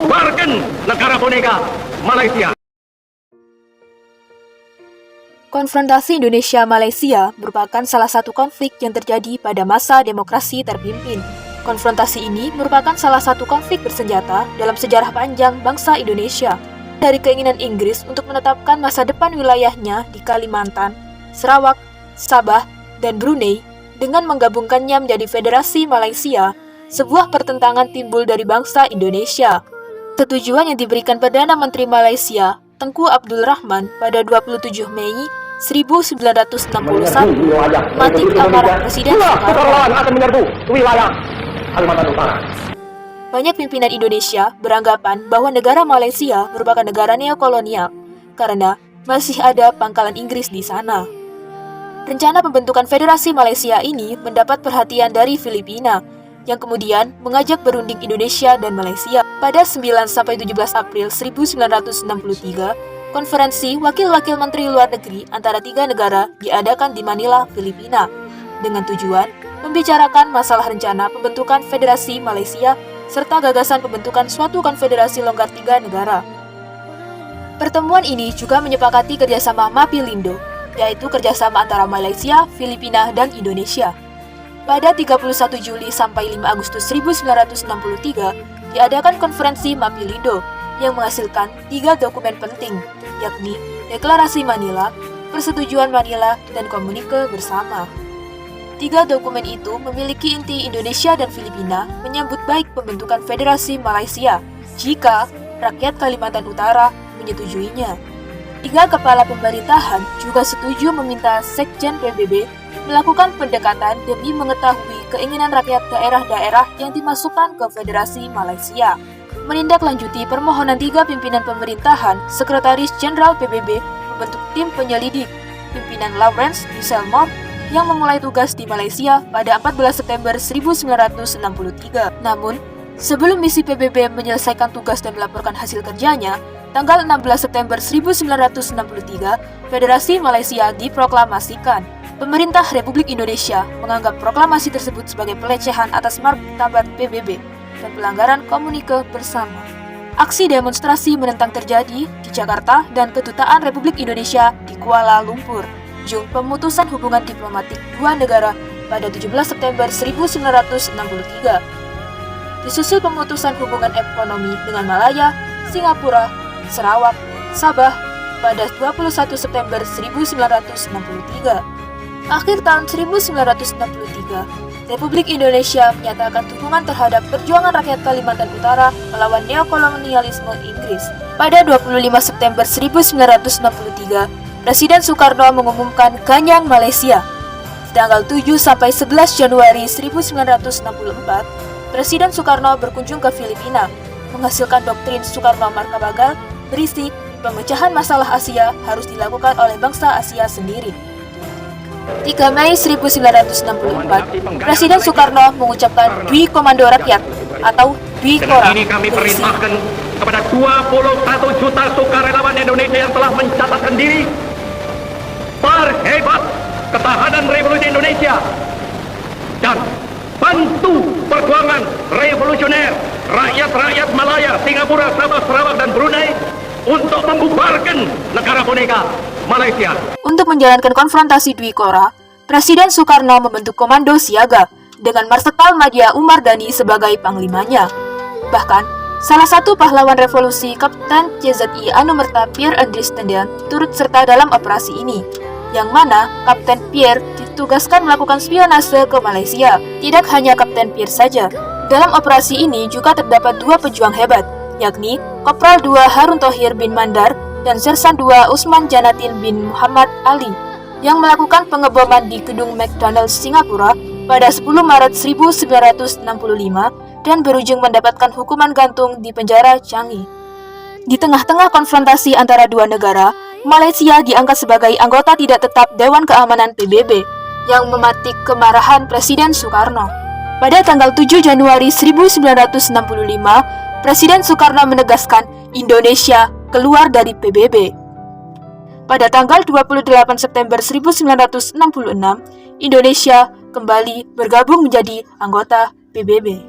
membubarkan negara boneka Malaysia. Konfrontasi Indonesia-Malaysia merupakan salah satu konflik yang terjadi pada masa demokrasi terpimpin. Konfrontasi ini merupakan salah satu konflik bersenjata dalam sejarah panjang bangsa Indonesia. Dari keinginan Inggris untuk menetapkan masa depan wilayahnya di Kalimantan, Sarawak, Sabah, dan Brunei dengan menggabungkannya menjadi Federasi Malaysia, sebuah pertentangan timbul dari bangsa Indonesia. Setujuan yang diberikan Perdana Menteri Malaysia, Tengku Abdul Rahman pada 27 Mei 1961 memantik amarah Presiden Soekarno. Akan menyerbu wilayah Kalimantan Utara. Banyak pimpinan Indonesia beranggapan bahwa negara Malaysia merupakan negara neokolonial karena masih ada pangkalan Inggris di sana. Rencana pembentukan Federasi Malaysia ini mendapat perhatian dari Filipina, yang kemudian mengajak berunding Indonesia dan Malaysia. Pada 9-17 April 1963, konferensi Wakil-Wakil Menteri Luar Negeri antara tiga negara diadakan di Manila, Filipina, dengan tujuan membicarakan masalah rencana pembentukan Federasi Malaysia serta gagasan pembentukan suatu konfederasi longgar tiga negara. Pertemuan ini juga menyepakati kerjasama Mapilindo, yaitu kerjasama antara Malaysia, Filipina, dan Indonesia. Pada 31 Juli sampai 5 Agustus 1963, diadakan konferensi Mapilindo yang menghasilkan 3 dokumen penting, yakni Deklarasi Manila, Persetujuan Manila, dan Komunike Bersama. 3 dokumen itu memiliki inti Indonesia dan Filipina menyambut baik pembentukan Federasi Malaysia jika rakyat Kalimantan Utara menyetujuinya. 3 kepala pemerintahan juga setuju meminta Sekjen PBB melakukan pendekatan demi mengetahui keinginan rakyat daerah-daerah yang dimasukkan ke Federasi Malaysia. Menindaklanjuti permohonan 3 pimpinan pemerintahan, Sekretaris Jenderal PBB membentuk tim penyelidik, pimpinan Lawrence Selmore, yang memulai tugas di Malaysia pada 14 September 1963. Namun, sebelum misi PBB menyelesaikan tugas dan melaporkan hasil kerjanya, tanggal 16 September 1963, Federasi Malaysia diproklamasikan. Pemerintah Republik Indonesia menganggap proklamasi tersebut sebagai pelecehan atas martabat PBB dan pelanggaran Komunike Bersama. Aksi demonstrasi menentang terjadi di Jakarta dan Kedutaan Republik Indonesia di Kuala Lumpur. Ujung pemutusan hubungan diplomatik dua negara pada 17 September 1963. Disusul pemutusan hubungan ekonomi dengan Malaya, Singapura, Sarawak, Sabah pada 21 September 1963. Akhir tahun 1963, Republik Indonesia menyatakan dukungan terhadap perjuangan rakyat Kalimantan Utara melawan neokolonialisme Inggris. Pada 25 September 1963, Presiden Soekarno mengumumkan Ganyang Malaysia. Tanggal 7-11 Januari 1964, Presiden Soekarno berkunjung ke Filipina, menghasilkan doktrin Soekarno-Martabagal berisi pemecahan masalah Asia harus dilakukan oleh bangsa Asia sendiri. 3 Mei 1964, Presiden Soekarno mengucapkan Dwi Komando Rakyat atau Dwi Kora. Ini kami perintahkan kepada 21 juta sukarelawan Indonesia yang telah mencatatkan diri. Perhebat ketahanan Republik Indonesia dan bantu perjuangan revolusioner rakyat-rakyat Malaya, Singapura, Sabah, Sarawak, dan Brunei untuk membubarkan negara boneka Malaysia. Untuk menjalankan konfrontasi Dwi Kora, Presiden Soekarno membentuk Komando Siaga dengan Marsekal Madya Umar Dhani sebagai panglimanya. Bahkan, salah satu pahlawan revolusi Kapten CZI Anumerta Pierre Andries Tendian turut serta dalam operasi ini, yang mana Kapten Pierre ditugaskan melakukan spionase ke Malaysia. Tidak hanya Kapten Pierre saja, dalam operasi ini juga terdapat 2 pejuang hebat, yakni Kopral 2 Harun Thohir bin Mandar dan Sersan 2 Usman Janatin bin Muhammad Ali yang melakukan pengeboman di gedung McDonald's Singapura pada 10 Maret 1965 dan berujung mendapatkan hukuman gantung di penjara Changi. Di tengah-tengah konfrontasi antara dua negara, Malaysia diangkat sebagai anggota tidak tetap Dewan Keamanan PBB yang memantik kemarahan Presiden Soekarno. Pada tanggal 7 Januari 1965, Presiden Soekarno menegaskan Indonesia keluar dari PBB. Pada tanggal 28 September 1966, Indonesia kembali bergabung menjadi anggota PBB.